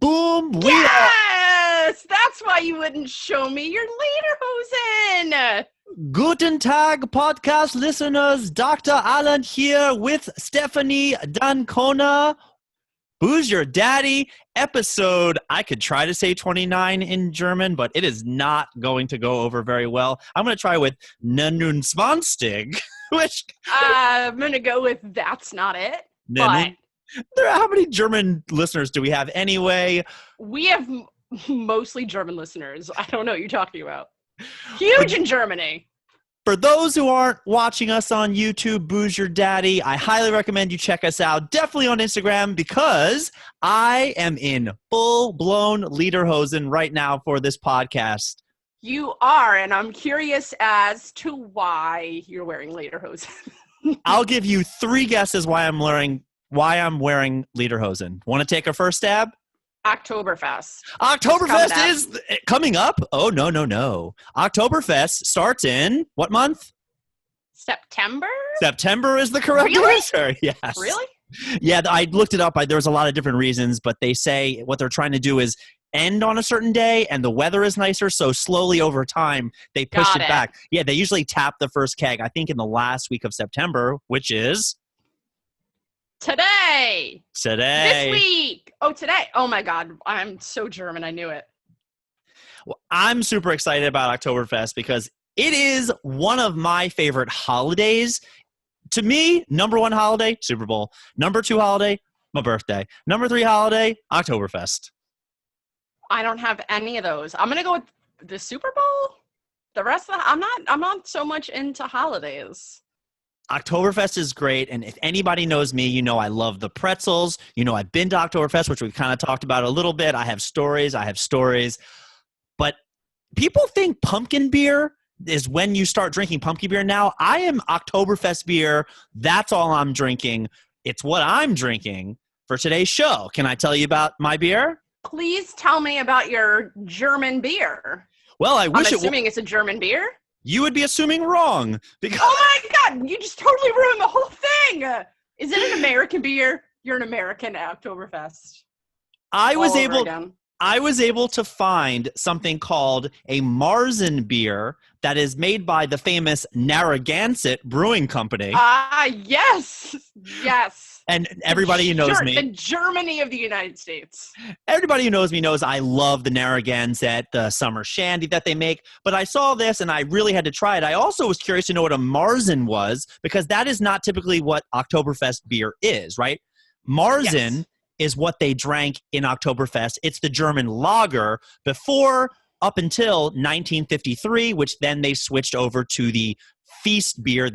Boom! Yes! That's why you wouldn't show me your lederhosen! Guten Tag, podcast listeners. Dr. Alan here with Stephanie Dancona. Who's Your Daddy? Episode, I could try to say 29 in German, but it is not going to go over very well. I'm going to try with 29, which... I'm going to go with that's not it. But how many German listeners do we have anyway? We have mostly German listeners. I don't know what you're talking about. Huge in Germany. For those who aren't watching us on YouTube, Booze Your Daddy, I highly recommend you check us out. Definitely on Instagram, because I am in full-blown lederhosen right now for this podcast. You are, and I'm curious as to why you're wearing lederhosen. I'll give you 3 guesses why I'm wearing lederhosen. Want to take a first stab? Oktoberfest. Oktoberfest is coming up. Oh, no. Oktoberfest starts in what month? September? September is the correct answer. Yes. Really? Yeah, I looked it up. There was a lot of different reasons, but they say what they're trying to do is end on a certain day and the weather is nicer, so slowly over time they push it back. Yeah, they usually tap the first keg, I think, in the last week of September, which is... Today. This week. Oh, today. Oh, my God. I'm so German. I knew it. Well, I'm super excited about Oktoberfest because it is one of my favorite holidays. To me, number 1 holiday, Super Bowl. Number 2 holiday, my birthday. Number 3 holiday, Oktoberfest. I don't have any of those. I'm going to go with the Super Bowl. The rest of I'm not so much into holidays. Oktoberfest is great, and if anybody knows me, you know I love the pretzels. You know I've been to Oktoberfest, which we kind of talked about a little bit. I have stories. But people think pumpkin beer is when you start drinking pumpkin beer now. I am Oktoberfest beer. That's all I'm drinking. It's what I'm drinking for today's show. Can I tell you about my beer? Please tell me about your German beer. Well, I'm assuming it's a German beer. You would be assuming wrong. Because oh my God, you just totally ruined the whole thing. Is it an American beer? You're an American at Oktoberfest. I was able to find something called a Marzen beer that is made by the famous Narragansett Brewing Company. Yes. And everybody who knows me. The Germany of the United States. Everybody who knows me knows I love the Narragansett, the summer shandy that they make. But I saw this and I really had to try it. I also was curious to know what a Marzen was, because that is not typically what Oktoberfest beer is, right? Marzen is what they drank in Oktoberfest. It's the German lager up until 1953, which then they switched over to the Feast beer,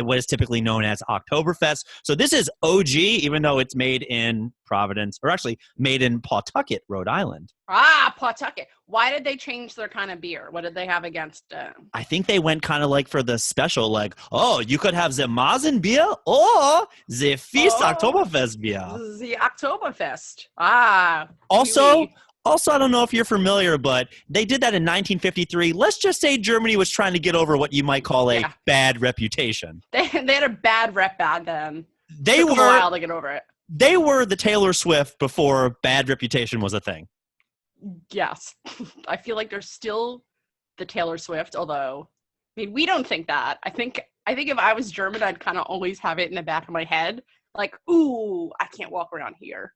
what is typically known as Oktoberfest. So this is OG, even though it's made in Providence, or actually made in Pawtucket, Rhode Island. Pawtucket. Why did they change their kind of beer? What did they have against it? I think they went kind of like for the special, like, oh, you could have the Marzen beer or the Feast Oktoberfest beer. The Oktoberfest. Also, I don't know if you're familiar, but they did that in 1953. Let's just say Germany was trying to get over what you might call a bad reputation. They had a bad rep back then. Took a while to get over it. They were the Taylor Swift before bad reputation was a thing. Yes. I feel like they're still the Taylor Swift, although, I mean, we don't think that. I think if I was German, I'd kind of always have it in the back of my head. Like, ooh, I can't walk around here.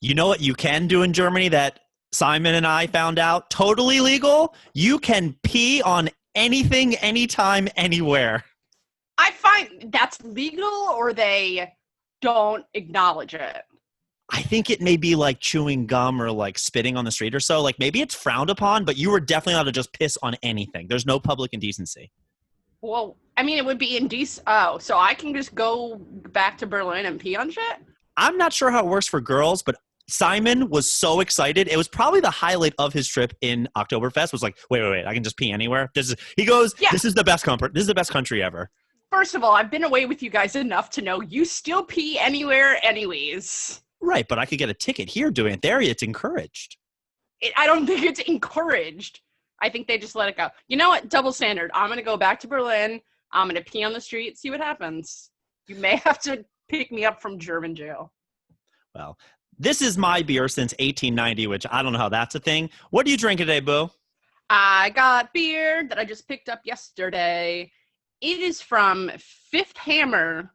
You know what you can do in Germany that Simon and I found out? Totally legal. You can pee on anything, anytime, anywhere. I find that's legal, or they don't acknowledge it. I think it may be like chewing gum or like spitting on the street or so. Like maybe it's frowned upon, but you were definitely allowed to just piss on anything. There's no public indecency. Well, I mean, it would be indecent. Oh, so I can just go back to Berlin and pee on shit? I'm not sure how it works for girls, but Simon was so excited. It was probably the highlight of his trip in Oktoberfest. Was like, wait, I can just pee anywhere. This is the best comfort. This is the best country ever. First of all, I've been away with you guys enough to know you still pee anywhere anyways. Right, but I could get a ticket here doing it. There, it's encouraged. I don't think it's encouraged. I think they just let it go. You know what? Double standard. I'm going to go back to Berlin. I'm going to pee on the street, see what happens. You may have to pick me up from German jail. Well, This is my beer since 1890, which I don't know how that's a thing. What do you drink today, Boo? I got beer that I just picked up yesterday. It is from Fifth Hammer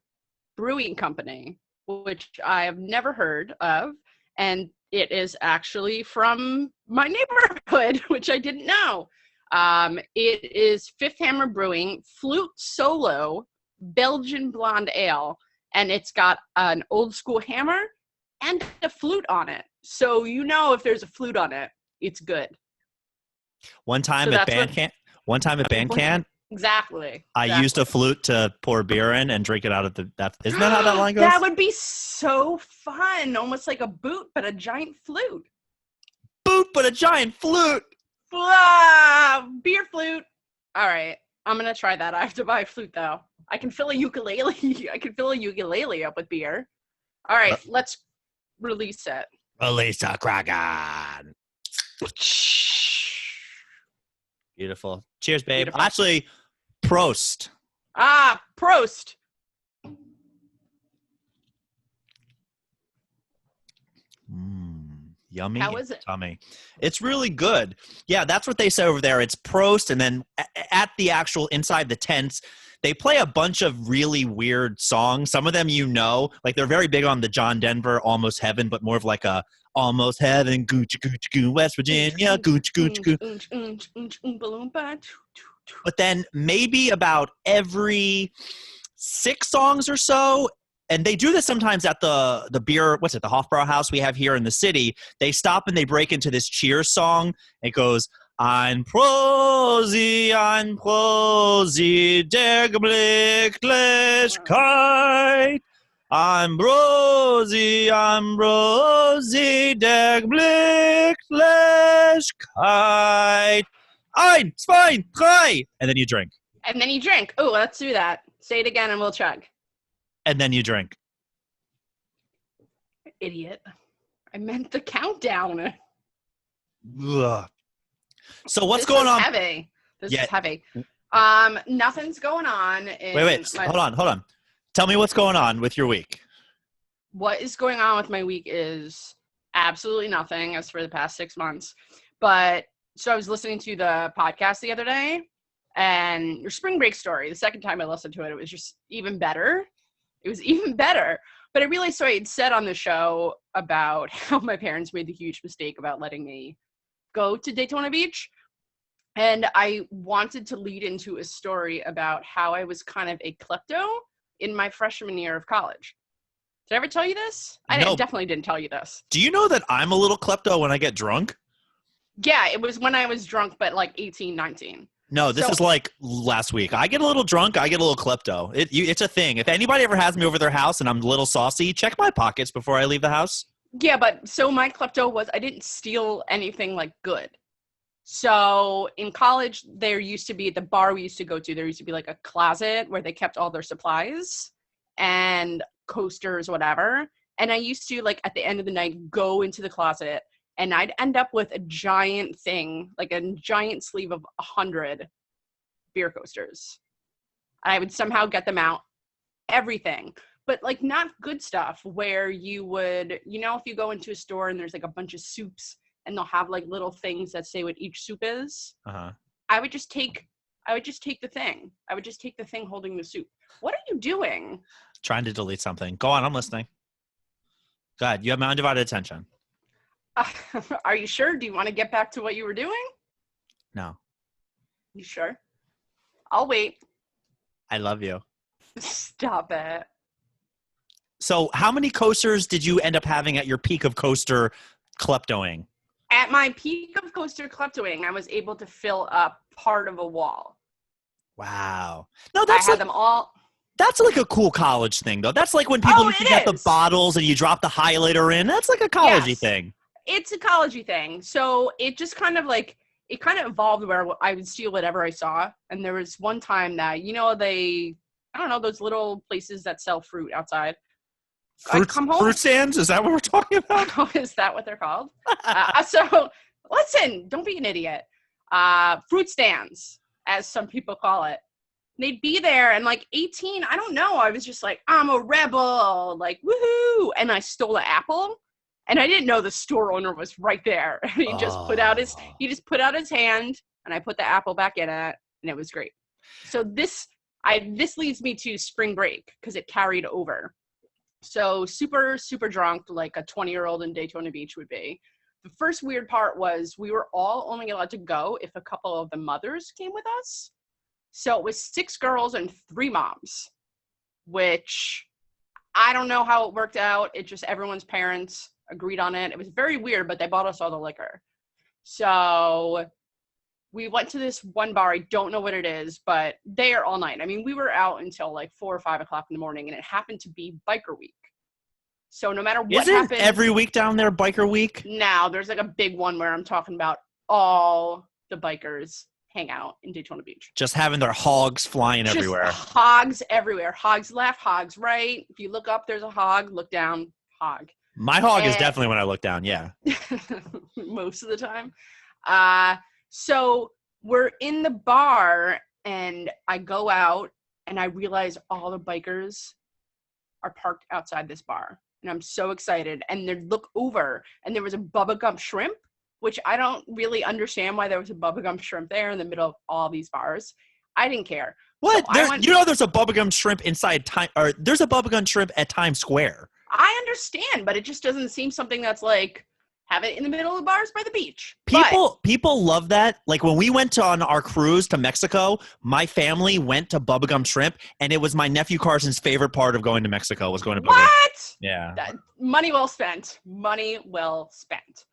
Brewing Company, which I have never heard of. And it is actually from my neighborhood, which I didn't know. It is Fifth Hammer Brewing Flute Solo Belgian Blonde Ale. And it's got an old school hammer and a flute on it. So you know if there's a flute on it, it's good. One time at Bandcamp, Exactly. I used a flute to pour beer in and drink it out of the. Isn't that how that line goes? That would be so fun. Almost like a boot, but a giant flute. Boot, but a giant flute. Beer flute. All right. I'm going to try that. I have to buy a flute, though. I can fill a ukulele. I can fill a ukulele up with beer. All right. Let's release it. Release the Kraken. Beautiful. Cheers, babe. Beautiful. Actually, Prost. Prost. Yummy. How is it? Tummy. It's really good. Yeah, that's what they say over there. It's Prost, and then at the actual inside the tents, they play a bunch of really weird songs. Some of them like they're very big on the John Denver Almost Heaven, but more of like a Almost Heaven, Gooch, Gooch, Gooch, West Virginia, Gooch, Gooch, Gooch. But then maybe about every 6 songs or so, and they do this sometimes at the beer, the Hofbrau House we have here in the city. They stop and they break into this Cheers song. It goes, Ein Prosi, der Blicklichkeit. Ein Prosi, der Blicklichkeit. Ein, zwei, drei. And then you drink. And then you drink. Oh, let's do that. Say it again and we'll chug. And then you drink. Idiot. I meant the countdown. Ugh. So what's going on? This is heavy. Nothing's going on. Wait. Hold on. Tell me what's going on with your week. What is going on with my week is absolutely nothing as for the past 6 months. But so I was listening to the podcast the other day, and your spring break story, the second time I listened to it, it was just even better. It was even better. But I realized, so I had said on the show about how my parents made the huge mistake about letting me go to Daytona Beach. And I wanted to lead into a story about how I was kind of a klepto in my freshman year of college. Did I ever tell you this? I definitely didn't tell you this. Do you know that I'm a little klepto when I get drunk? Yeah, it was when I was drunk, but like 18, 19. No, this is like last week. I get a little drunk. I get a little klepto. It's a thing. If anybody ever has me over their house and I'm a little saucy, check my pockets before I leave the house. Yeah, but so my klepto was I didn't steal anything like good. So in college, there used to be the bar we used to go to. There used to be like a closet where they kept all their supplies and coasters, whatever. And I used to like at the end of the night go into the closet. And I'd end up with a giant thing, like a giant sleeve of 100 beer coasters. I would somehow get them out, everything. But like not good stuff where you would, if you go into a store and there's like a bunch of soups and they'll have like little things that say what each soup is. Uh-huh. I would just take the thing. I would just take the thing holding the soup. What are you doing? Trying to delete something. Go on, I'm listening. Go ahead. You have my undivided attention. Are you sure? Do you want to get back to what you were doing? No. You sure? I'll wait. I love you. Stop it. So how many coasters did you end up having at your peak of coaster kleptoing? At my peak of coaster kleptoing, I was able to fill up part of a wall. Wow. No, I had them all. That's like a cool college thing, though. That's like when people used to get the bottles and you drop the highlighter in. That's like a college-y thing. It's a college-y thing. So it just kind of evolved where I would steal whatever I saw. And there was one time that, those little places that sell fruit outside. Fruit stands? Is that what we're talking about? Oh, is that what they're called? So listen, don't be an idiot. Fruit stands, as some people call it. They'd be there and like 18, I don't know. I was just like, I'm a rebel, like, woohoo. And I stole an apple And I didn't know the store owner was right there. He just put out his hand, and I put the apple back in it, and it was great. So this leads me to spring break because it carried over. So super, super drunk, like a 20-year-old in Daytona Beach would be. The first weird part was we were all only allowed to go if a couple of the mothers came with us. So it was 6 girls and 3 moms, which I don't know how it worked out. It just everyone's parents agreed on it. It was very weird, but they bought us all the liquor. So we went to this one bar. I don't know what it is, but there all night. I mean, we were out until like 4 or 5 o'clock in the morning, and it happened to be biker week. So no matter what happened, every week down there biker week? Now there's like a big one where I'm talking about all the bikers hang out in Daytona Beach. Just having their hogs flying everywhere. Hogs everywhere. Hogs left, hogs right. If you look up, there's a hog. Look down, hog. My hog is definitely when I look down, yeah. Most of the time. So we're in the bar, and I go out, and I realize all the bikers are parked outside this bar. And I'm so excited. And they look over, and there was a Bubba Gump shrimp, which I don't really understand why there was a Bubba Gump shrimp there in the middle of all these bars. I didn't care. What? So there's a Bubba Gump shrimp inside there's a Bubba Gump shrimp at Times Square. I understand, but it just doesn't seem something that's like, have it in the middle of the bars by the beach. People love that. Like when we went on our cruise to Mexico, my family went to Bubba Gump Shrimp, and it was my nephew Carson's favorite part of going to Mexico was going to Bubba Gump. What? Yeah. Money well spent. Money well spent.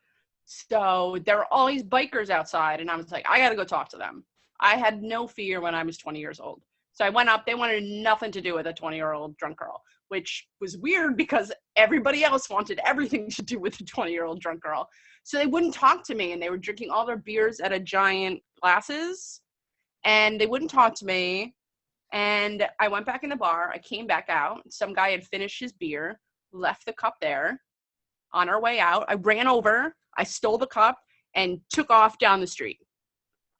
So there were all these bikers outside, and I was like, I got to go talk to them. I had no fear when I was 20 years old. So I went up. They wanted nothing to do with a 20-year-old drunk girl, which was weird because everybody else wanted everything to do with a 20-year-old drunk girl. So they wouldn't talk to me, and they were drinking all their beers out of giant glasses, and they wouldn't talk to me. And I went back in the bar. I came back out. Some guy had finished his beer, left the cup there. On our way out, I ran over. I stole the cup and took off down the street.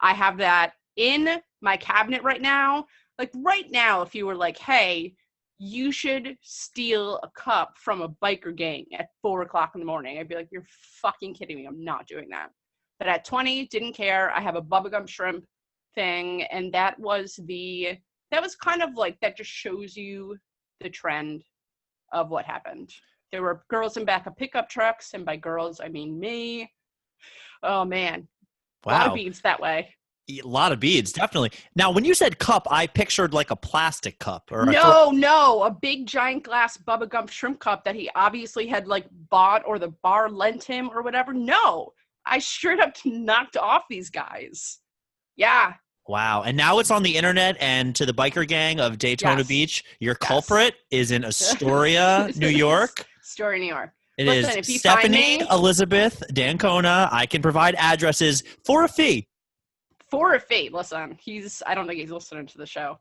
I have that in my cabinet right now. Like right now, if you were like, hey, you should steal a cup from a biker gang at 4 o'clock in the morning, I'd be like, you're fucking kidding me. I'm not doing that. But at 20, didn't care. I have a Bubba Gump shrimp thing. And that was kind of like, that just shows you the trend of what happened. There were girls in back of pickup trucks. And by girls, I mean me. Oh, man. Wow. A lot of beads that way. A lot of beads, definitely. Now, when you said cup, I pictured like a plastic cup. No, a big giant glass Bubba Gump shrimp cup that he obviously had like bought or the bar lent him or whatever. No, I straight up knocked off these guys. Yeah. Wow. And now it's on the internet, and to the biker gang of Daytona Beach, your culprit is in Astoria, New York. Astoria, New York. Listen, is Stephanie Elizabeth Dancona. I can provide addresses for a fee. For a fee. Listen, I don't think he's listening to the show.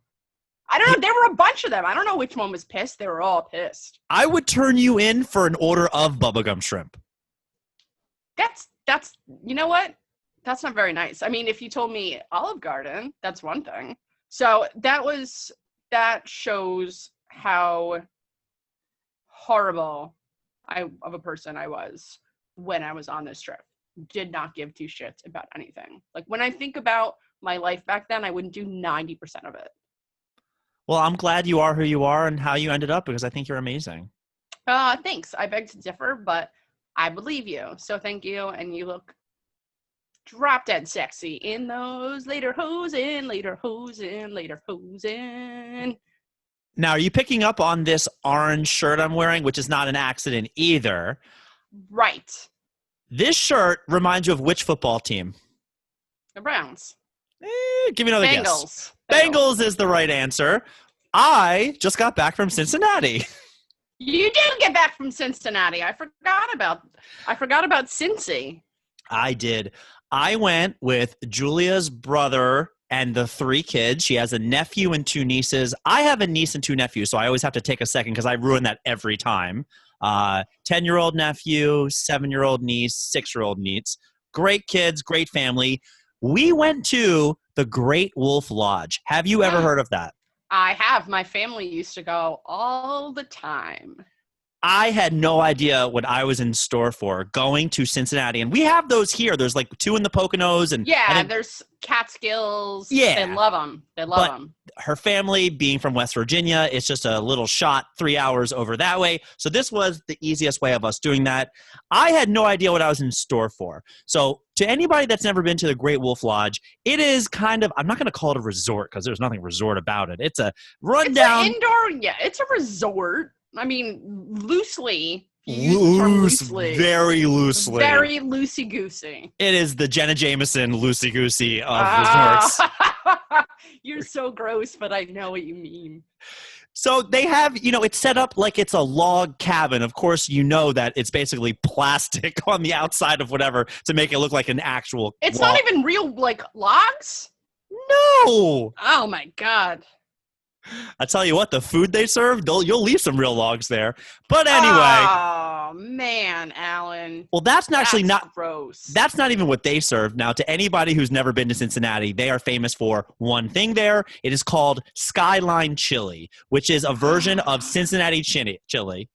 I don't know. There were a bunch of them. I don't know which one was pissed. They were all pissed. I would turn you in for an order of Bubba Gump shrimp. That's you know what? That's not very nice. I mean, if you told me Olive Garden, that's one thing. So that shows how horrible of a person I was when I was on this trip. Did not give 2 shits about anything. Like when I think about my life back then, I wouldn't do 90% of it. Well, I'm glad you are who you are and how you ended up, because I think you're amazing. Thanks. I beg to differ, but I believe you. So thank you. And you look drop dead sexy in those lederhosen. Now, are you picking up on this orange shirt I'm wearing, which is not an accident either? Right. This shirt reminds you of which football team? The Browns. Give me another Bengals. guess. Bengals is the right answer. I just got back from Cincinnati. You did get back from Cincinnati. I forgot about Cincy. I did. I went with Julia's brother and the 3 kids. She has a nephew and 2 nieces. I have a niece and 2 nephews, so I always have to take a second because I ruin that every time. 10-year-old nephew, 7-year-old niece, 6-year-old niece. Great kids, great family. We went to the Great Wolf Lodge. Have you ever heard of that? I have. My family used to go all the time. I had no idea what I was in store for going to Cincinnati. And we have those here. There's like 2 in the Poconos. And Yeah, I think, there's Catskills. Yeah. They love them. They love But them. her family being from West Virginia, it's just a little shot 3 hours over that way. So this was the easiest way of us doing that. I had no idea what I was in store for. So to anybody that's never been to the Great Wolf Lodge, it is kind of, I'm not going to call it a resort because there's nothing resort about it. It's a rundown. It's an indoor, yeah, it's a resort. I mean, loosely. You use the term loosely. Very loosely. Very loosey-goosey. It is the Jenna Jameson loosey-goosey of resorts. You're so gross, but I know what you mean. So they have, it's set up like it's a log cabin. Of course, you know that it's basically plastic on the outside of whatever to make it look like an actual It's log. not even real, like, logs? No! Oh, my God. I tell you what, the food they serve, you'll leave some real logs there. But anyway. Oh, man, Alan. Well, that's not gross. That's not even what they serve. Now, to anybody who's never been to Cincinnati, they are famous for one thing there. It is called Skyline Chili, which is a version of Cincinnati chili.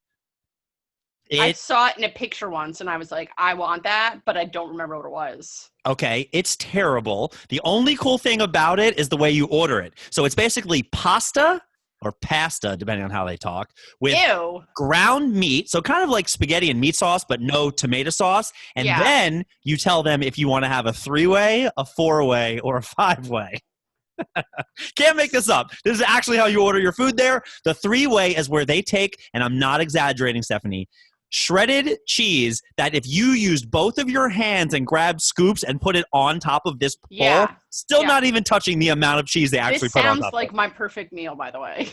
I saw it in a picture once, and I was like, I want that, but I don't remember what it was. Okay, it's terrible. The only cool thing about it is the way you order it. So it's basically pasta, or pasta, depending on how they talk, with Ew. ground meat. So kind of like spaghetti and meat sauce, but no tomato sauce. And then you tell them if you want to have a 3-way, a 4-way, or a 5-way. Can't make this up. This is actually how you order your food there. The 3-way is where they take, and I'm not exaggerating, Stephanie, shredded cheese that if you used both of your hands and grabbed scoops and put it on top of this bowl, not even touching the amount of cheese they actually put on top. This sounds like my perfect meal, by the way.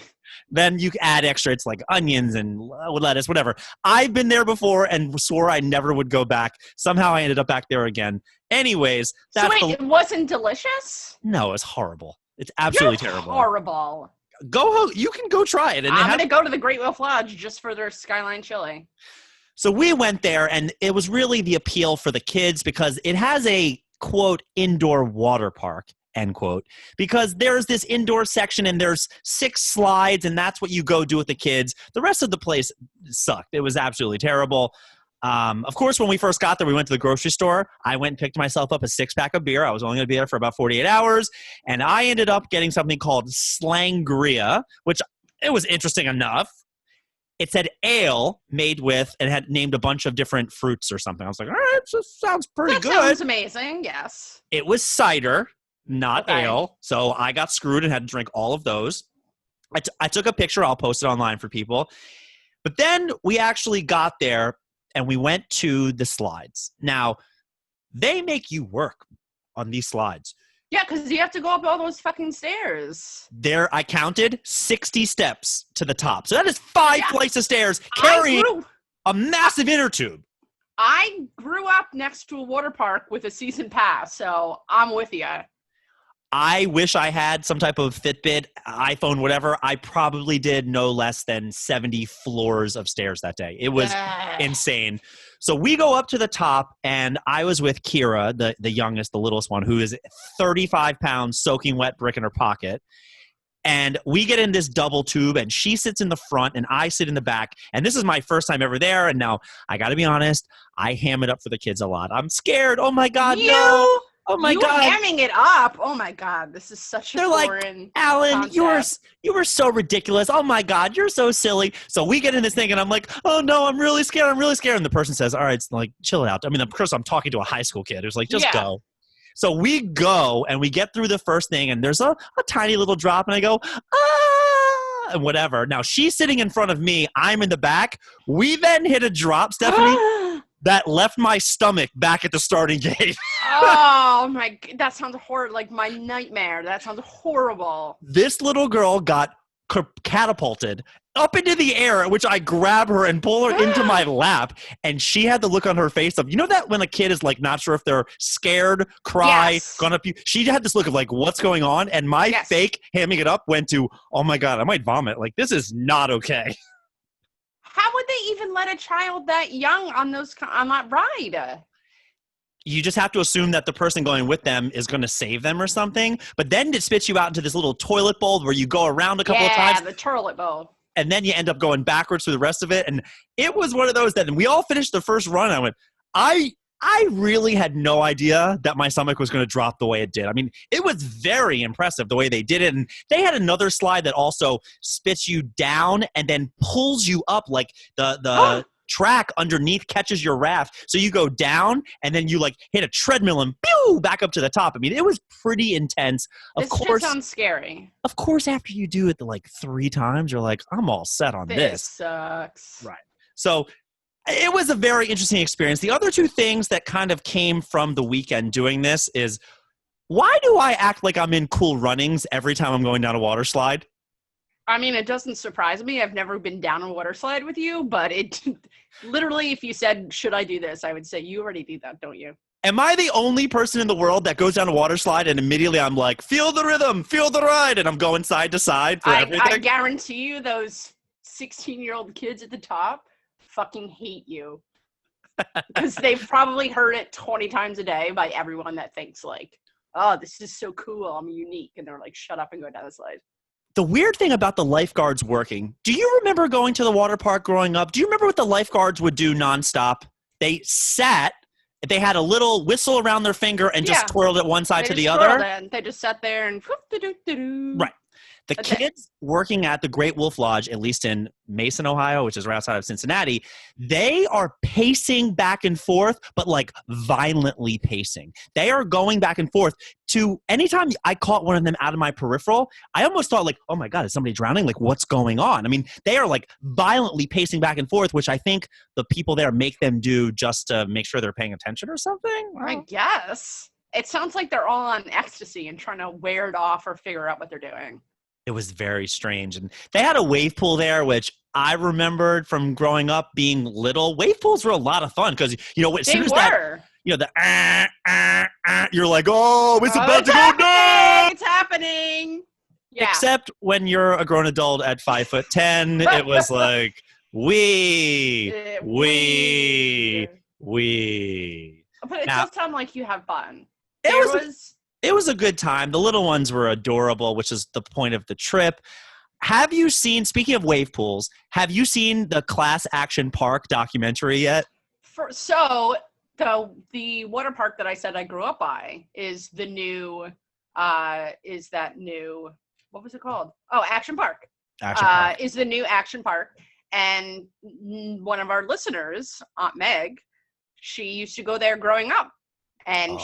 Then you add extra. It's like onions and lettuce, whatever. I've been there before and swore I never would go back. Somehow I ended up back there again. Anyways. It wasn't delicious? No, it's horrible. It's absolutely terrible. Horrible. You can go try it. And I'm going to go to the Great Wolf Lodge just for their Skyline Chili. So we went there, and it was really the appeal for the kids because it has a, quote, indoor water park, end quote, because there's this indoor section, and there's 6 slides, and that's what you go do with the kids. The rest of the place sucked. It was absolutely terrible. Of course, when we first got there, we went to the grocery store. I went and picked myself up a 6-pack of beer. I was only going to be there for about 48 hours, and I ended up getting something called slangria, which it was interesting enough. It said ale made with, and had named a bunch of different fruits or something. I was like, all right, this sounds pretty good. That sounds amazing, yes. It was cider, not ale. So I got screwed and had to drink all of those. I took a picture. I'll post it online for people. But then we actually got there, and we went to the slides. Now, they make you work on these slides. Yeah, because you have to go up all those fucking stairs. I counted 60 steps to the top. So that is 5 flights of stairs carrying a massive inner tube. I grew up next to a water park with a season pass, so I'm with you. I wish I had some type of Fitbit, iPhone, whatever. I probably did no less than 70 floors of stairs that day. It was insane. So we go up to the top, and I was with Kira, the youngest, the littlest one, who is 35 pounds, soaking wet brick in her pocket. And we get in this double tube, and she sits in the front, and I sit in the back. And this is my first time ever there. And now, I got to be honest, I ham it up for the kids a lot. I'm scared. Oh, my God, no. Oh my God! You're hamming it up. Oh my God, this is such a foreign like, Alan, concept. you were so ridiculous. Oh my God, you're so silly. So we get in this thing, and I'm like, oh no, I'm really scared. I'm really scared. And the person says, all right, it's like, chill out. I mean, of course, I'm talking to a high school kid who's like, just go. So we go, and we get through the first thing, and there's a tiny little drop, and I go, and whatever. Now she's sitting in front of me. I'm in the back. We then hit a drop, Stephanie. That left my stomach back at the starting gate. Oh my, that sounds horrible. Like my nightmare. That sounds horrible. This little girl got catapulted up into the air, at which I grab her and pull her into my lap. And she had the look on her face of, you know that when a kid is like not sure if they're scared, cry, gonna puke. She had this look of like, what's going on? And my fake hamming it up went to, oh my God, I might vomit. Like, this is not okay. How would they even let a child that young on that ride? You just have to assume that the person going with them is going to save them or something. But then it spits you out into this little toilet bowl where you go around a couple of times. Yeah, the toilet bowl. and then you end up going backwards through the rest of it. And it was one of those that, and we all finished the first run. And I went, I really had no idea that my stomach was going to drop the way it did. I mean, it was very impressive the way they did it. And they had another slide that also spits you down and then pulls you up, like the track underneath catches your raft. So you go down and then you like hit a treadmill and pew back up to the top. I mean, it was pretty intense. This just sounds scary. Of course, after you do it like 3 times, you're like, I'm all set on this. This sucks. Right. So it was a very interesting experience. The other 2 things that kind of came from the weekend doing this is, why do I act like I'm in Cool Runnings every time I'm going down a water slide? I mean, it doesn't surprise me. I've never been down a water slide with you, but it literally, if you said, should I do this? I would say, you already do that, don't you? Am I the only person in the world that goes down a water slide and immediately I'm like, feel the rhythm, feel the ride, and I'm going side to side for everything? I guarantee you those 16-year-old kids at the top fucking hate you. Because they've probably heard it 20 times a day by everyone that thinks like, oh, this is so cool, I'm unique. And they're like, shut up and go down the slide. The weird thing about the lifeguards working, do you remember going to the water park growing up? Do you remember what the lifeguards would do nonstop? They they had a little whistle around their finger and just twirled it one side to the other. They just sat there and right. The kids working at the Great Wolf Lodge, at least in Mason, Ohio, which is right outside of Cincinnati, they are pacing back and forth, but like violently pacing. They are going back and forth to anytime I caught one of them out of my peripheral, I almost thought like, oh my God, is somebody drowning? Like what's going on? I mean, they are like violently pacing back and forth, which I think the people there make them do just to make sure they're paying attention or something. I guess. It sounds like they're all on ecstasy and trying to wear it off or figure out what they're doing. It was very strange. And they had a wave pool there, which I remembered from growing up being little. Wave pools were a lot of fun because, you know, as soon as that, you know, you're like, oh, it's about to go down. It's happening. Yeah. Except when you're a grown adult at 5'10", it was like, wee. But it does sound like you have fun. It was a good time. The little ones were adorable, which is the point of the trip. Have you seen, speaking of wave pools, have you seen the Class Action Park documentary yet? So the water park that I said I grew up by is the new, what was it called? Oh, Action Park. Action Park. Is the new Action Park. And one of our listeners, Aunt Meg, she used to go there growing up. And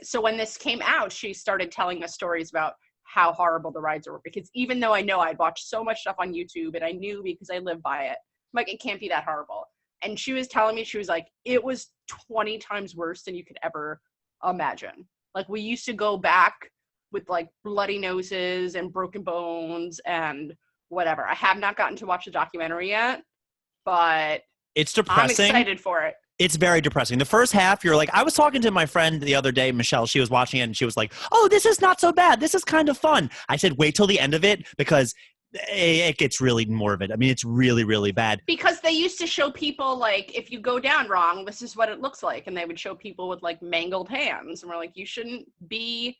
so when this came out, she started telling us stories about how horrible the rides were. Because even though I know I'd watched so much stuff on YouTube and I knew because I live by it, I'm like, it can't be that horrible. And she was telling me, she was like, it was 20 times worse than you could ever imagine. Like we used to go back with like bloody noses and broken bones and whatever. I have not gotten to watch the documentary yet, but it's depressing. I'm excited for it. It's very depressing. The first half, you're like, I was talking to my friend the other day, Michelle, she was watching it and she was like, oh, this is not so bad. This is kind of fun. I said, wait till the end of it because it gets really more of it. I mean, it's really, really bad. Because they used to show people like, if you go down wrong, this is what it looks like. And they would show people with like mangled hands. And we're like, you shouldn't be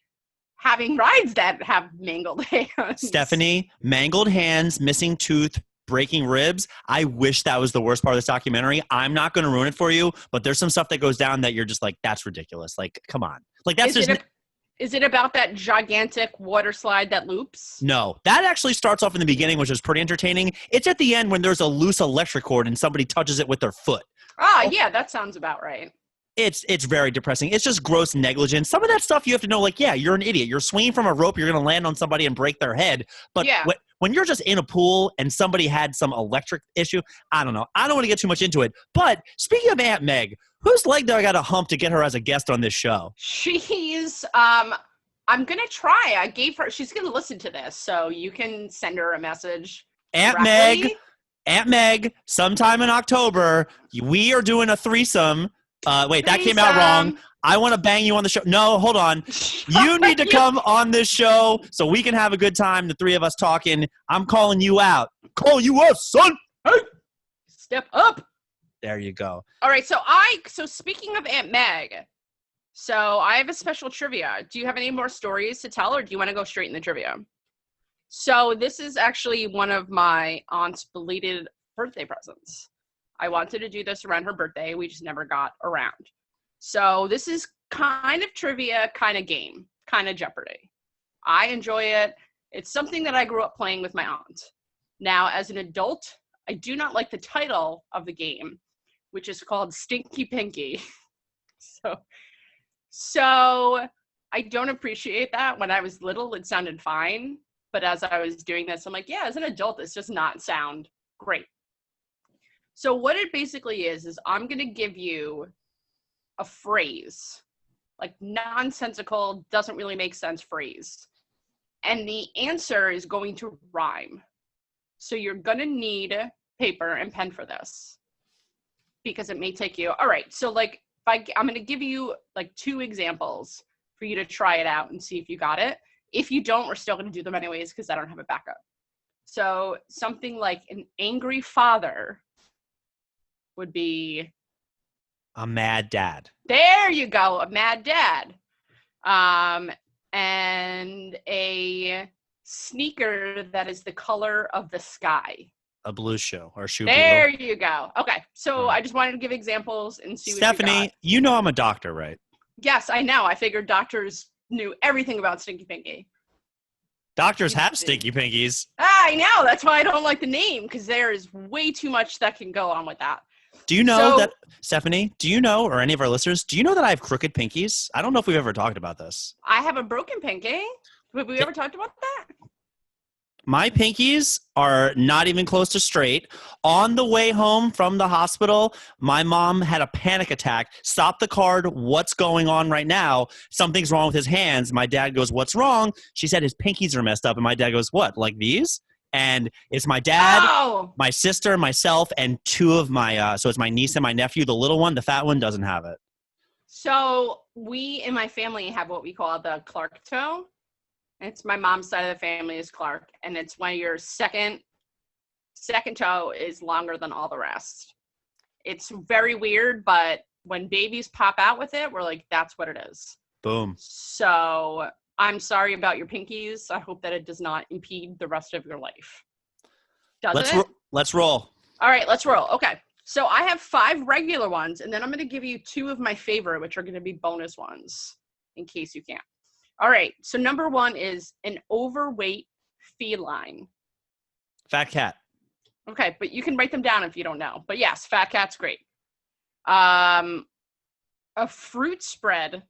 having rides that have mangled hands. Stephanie, mangled hands, missing tooth, breaking ribs. I wish that was the worst part of this documentary. I'm not going to ruin it for you, but there's some stuff that goes down that you're just like, that's ridiculous. Like, come on. Like that's is it about that gigantic water slide that loops? No, that actually starts off in the beginning, which is pretty entertaining. It's at the end when there's a loose electric cord and somebody touches it with their foot. Yeah, that sounds about right. It's very depressing. It's just gross negligence. Some of that stuff you have to know, like, yeah, you're an idiot. You're swinging from a rope. You're going to land on somebody and break their head. But when you're just in a pool and somebody had some electric issue, I don't know. I don't want to get too much into it. But speaking of Aunt Meg, whose leg do I got to hump to get her as a guest on this show? She's, I'm going to try. I gave her, she's going to listen to this. So you can send her a message. Aunt Meg, sometime in October, we are doing a threesome. Wait, that came out wrong. I want to bang you on the show. No, hold on. You need to come on this show so we can have a good time, the three of us talking. I'm calling you out. Call you up, son. Hey. Step up. There you go. All right, so speaking of Aunt Meg, so I have a special trivia. Do you have any more stories to tell, or do you want to go straight in the trivia? So this is actually one of my aunt's belated birthday presents. I wanted to do this around her birthday. We just never got around. So this is kind of trivia, kind of game, kind of Jeopardy. I enjoy it. It's something that I grew up playing with my aunt. Now, as an adult, I do not like the title of the game, which is called Stinky Pinky. So I don't appreciate that. When I was little, it sounded fine. But as I was doing this, I'm like, yeah, as an adult, this does not sound great. So what it basically is I'm going to give you a phrase, like nonsensical, doesn't really make sense phrase. And the answer is going to rhyme. So you're going to need paper and pen for this because it may take you. All right. So like I'm going to give you like 2 examples for you to try it out and see if you got it. If you don't, we're still going to do them anyways because I don't have a backup. So something like an angry father would be a mad dad. There you go, a mad dad. And a sneaker that is the color of the sky. A blue shoe or shoe. There blue. You go. Okay, so I just wanted to give examples and see Stephanie, what you know I'm a doctor, right? Yes, I know. I figured doctors knew everything about Stinky Pinky. Doctors have Stinky Pinkies. I know. That's why I don't like the name, because there is way too much that can go on with that. Do you know that, Stephanie, do you know, or any of our listeners, do you know that I have crooked pinkies? I don't know if we've ever talked about this. I have a broken pinky. Have we ever talked about that? My pinkies are not even close to straight. On the way home from the hospital, my mom had a panic attack. Stop the car. What's going on right now? Something's wrong with his hands. My dad goes, what's wrong? She said his pinkies are messed up. And my dad goes, what, like these? And it's my dad, my sister, myself, and 2 of my, so it's my niece and my nephew. The little one, the fat one, doesn't have it. So we in my family have what we call the Clark toe. It's my mom's side of the family is Clark, and it's when your second toe is longer than all the rest. It's very weird, but when babies pop out with it, we're like, that's what it is. Boom. So I'm sorry about your pinkies. I hope that it does not impede the rest of your life. Let's roll. All right, let's roll. Okay. So I have 5 regular ones, and then I'm going to give you 2 of my favorite, which are going to be bonus ones in case you can't. All right, so number 1 is an overweight feline. Fat cat. Okay, but you can write them down if you don't know. But yes, fat cat's great. A fruit spread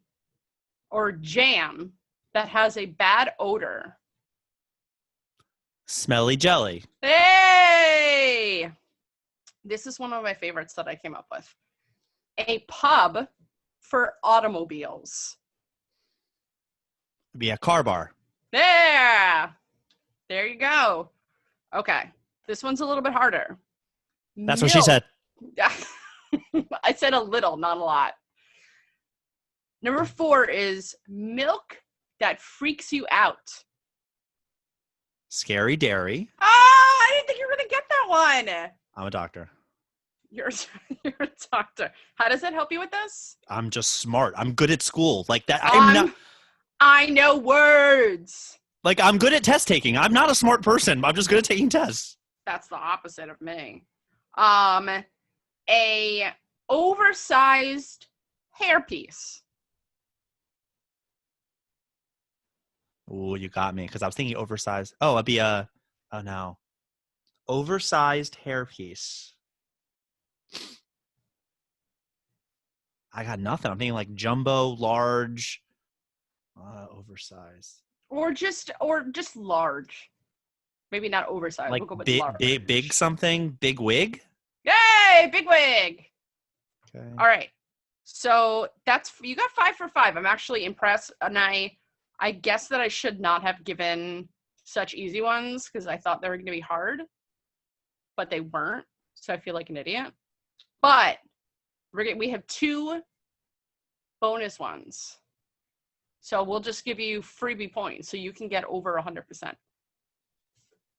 or jam that has a bad odor. Smelly jelly. Hey! This is one of my favorites that I came up with. A pub for automobiles. Be a car bar. There you go. Okay, this one's a little bit harder. That's what she said. I said a little, not a lot. Number 4 is milk that freaks you out. Scary dairy. Oh, I didn't think you were going to get that one. I'm a doctor. You're a doctor. How does that help you with this? I'm just smart. I'm good at school. Like that. I know words. Like, I'm good at test taking. I'm not a smart person. I'm just good at taking tests. That's the opposite of me. A oversized hairpiece. Ooh, you got me. Because I was thinking oversized. Oh, it'd be oversized hairpiece. I got nothing. I'm thinking like jumbo, large, oversized. Or just large. Maybe not oversized. Like we'll go with big, large. big something. Big wig. Yay! Big wig. Okay. All right. So you got 5 for 5. I'm actually impressed, and I guess that I should not have given such easy ones because I thought they were going to be hard, but they weren't. So I feel like an idiot. But we have 2 bonus ones. So we'll just give you freebie points so you can get over 100%.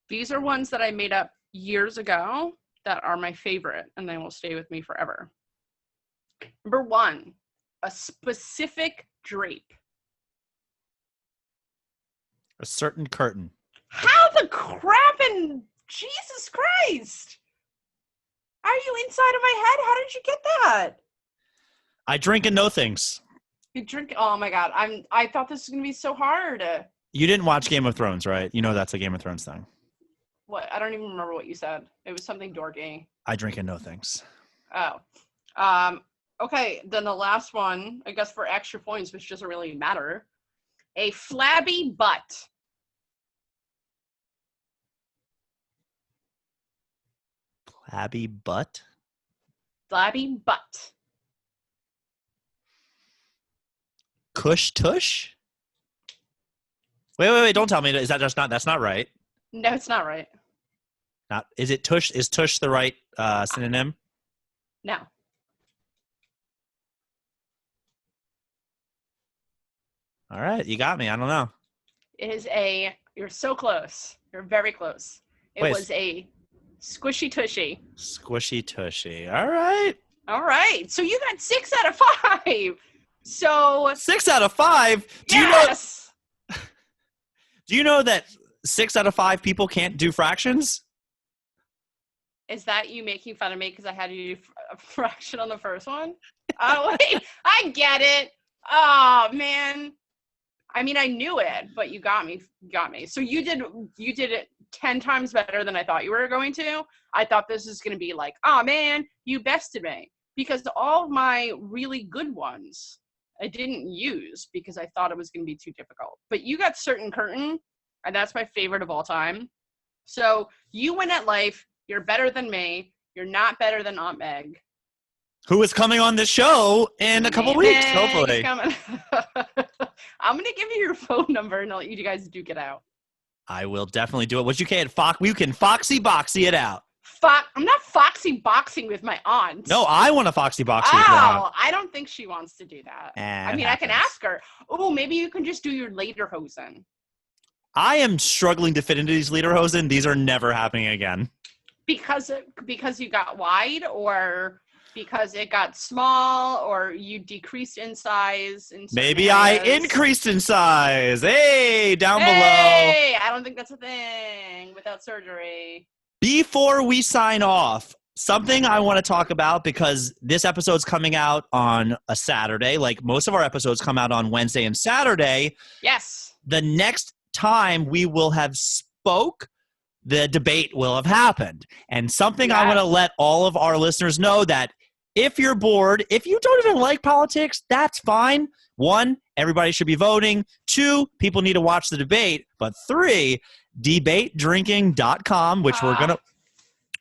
These are ones that I made up years ago that are my favorite, and they will stay with me forever. Number 1, a specific drape. A certain curtain. How the crap and Jesus Christ? Are you inside of my head? How did you get that? I drink and know things. You drink. Oh my God. I thought this was gonna be so hard. You didn't watch Game of Thrones, right? You know that's a Game of Thrones thing. What? I don't even remember what you said. It was something dorky. I drink and know things. Oh. Okay, then the last one, I guess for extra points, which doesn't really matter. A flabby butt. Flabby butt? Flabby butt. Cush tush? Wait, don't tell me. Is that just not, that's not right. No, it's not right. Not, is it tush? Is tush the right synonym? No. All right, you got me. I don't know. It is you're so close. You're very close. It was a squishy tushy. Squishy tushy. All right. All right. So you got 6 out of 5. So 6 out of 5? yes. Do you know that 6 out of 5 people can't do fractions? Is that you making fun of me because I had to do a fraction on the first one? Oh, wait. I get it. Oh, man. I mean, I knew it, but you got me. So you did it 10 times better than I thought you were going to. I thought this was going to be like, oh, man, you bested me. Because all of my really good ones I didn't use because I thought it was going to be too difficult. But you got Certain Curtain, and that's my favorite of all time. So you win at life. You're better than me. You're not better than Aunt Meg. Who is coming on the show in a couple weeks, hopefully. I'm going to give you your phone number and I'll let you guys duke it out. I will definitely do it. What you can, you can foxy boxy it out. I'm not foxy boxing with my aunt. No, I want to foxy boxy with my aunt. I don't think she wants to do that. I mean, I can ask her. Oh, maybe you can just do your lederhosen. I am struggling to fit into these lederhosen. These are never happening again. Because you got wide, or because it got small, or you decreased in size? Maybe I increased in size. Hey, down below. Hey, I don't think that's a thing without surgery. Before we sign off, something I want to talk about, because this episode's coming out on a Saturday. Like most of our episodes come out on Wednesday and Saturday. Yes. The next time we will have spoke, the debate will have happened. And something I want to let all of our listeners know, that if you're bored, if you don't even like politics, that's fine. 1, everybody should be voting. 2, people need to watch the debate. But 3, debatedrinking.com, which we're gonna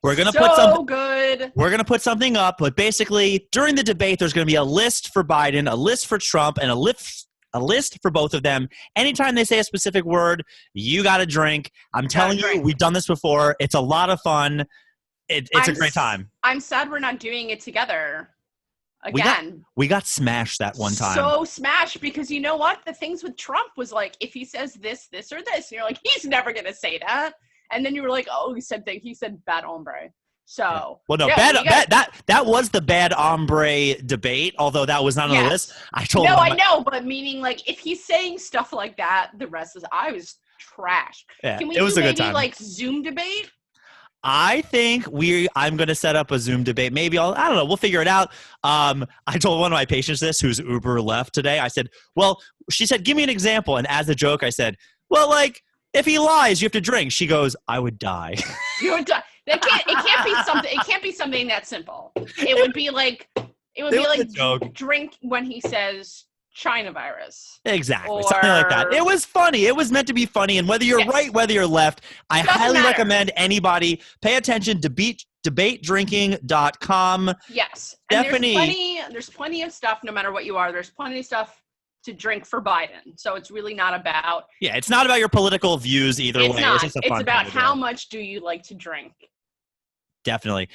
put something good. We're gonna put something up. But basically, during the debate, there's gonna be a list for Biden, a list for Trump, and a list for both of them. Anytime they say a specific word, you got to drink. I'm telling you, we've done this before. It's a lot of fun. It's a great time. I'm sad we're not doing it together again. We got smashed that one time. So smashed, because you know what? The things with Trump was like, if he says this, this, or this, and you're like, he's never going to say that. And then you were like, oh, he said bad hombre. So, well, no, that was the bad hombre debate, although that was not on the list. I know, but meaning, like, if he's saying stuff like that, the rest is, I was trash. Yeah, Can we it was do a good maybe time. Like Zoom debate? I think I'm going to set up a Zoom debate. Maybe I don't know. We'll figure it out. I told one of my patients this, who's Uber left today. I said, well, she said, give me an example. And as a joke, I said, well, like, if he lies, you have to drink. She goes, I would die. You would die. It can't be something that simple. It would be like drink when he says China virus. Exactly. Something like that. It was funny. It was meant to be funny. And whether you're right, whether you're left, I highly recommend anybody pay attention to debatedrinking.com. Yes. Stephanie, there's plenty of stuff, no matter what you are. There's plenty of stuff to drink for Biden. So it's really not about... Yeah, it's not about your political views either way. It's about how much do you like to drink. Definitely.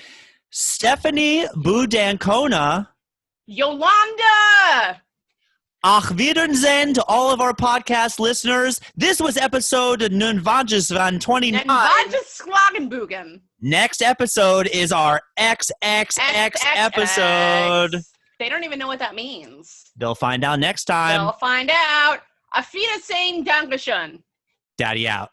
Stephanie Budancona. Yolanda! Ach Wiedersehen to all of our podcast listeners. This was episode 29. Next episode is our XXX episode. They don't even know what that means. They'll find out next time. They'll find out. Auf Wiedersehen, Dankeschön. Daddy out.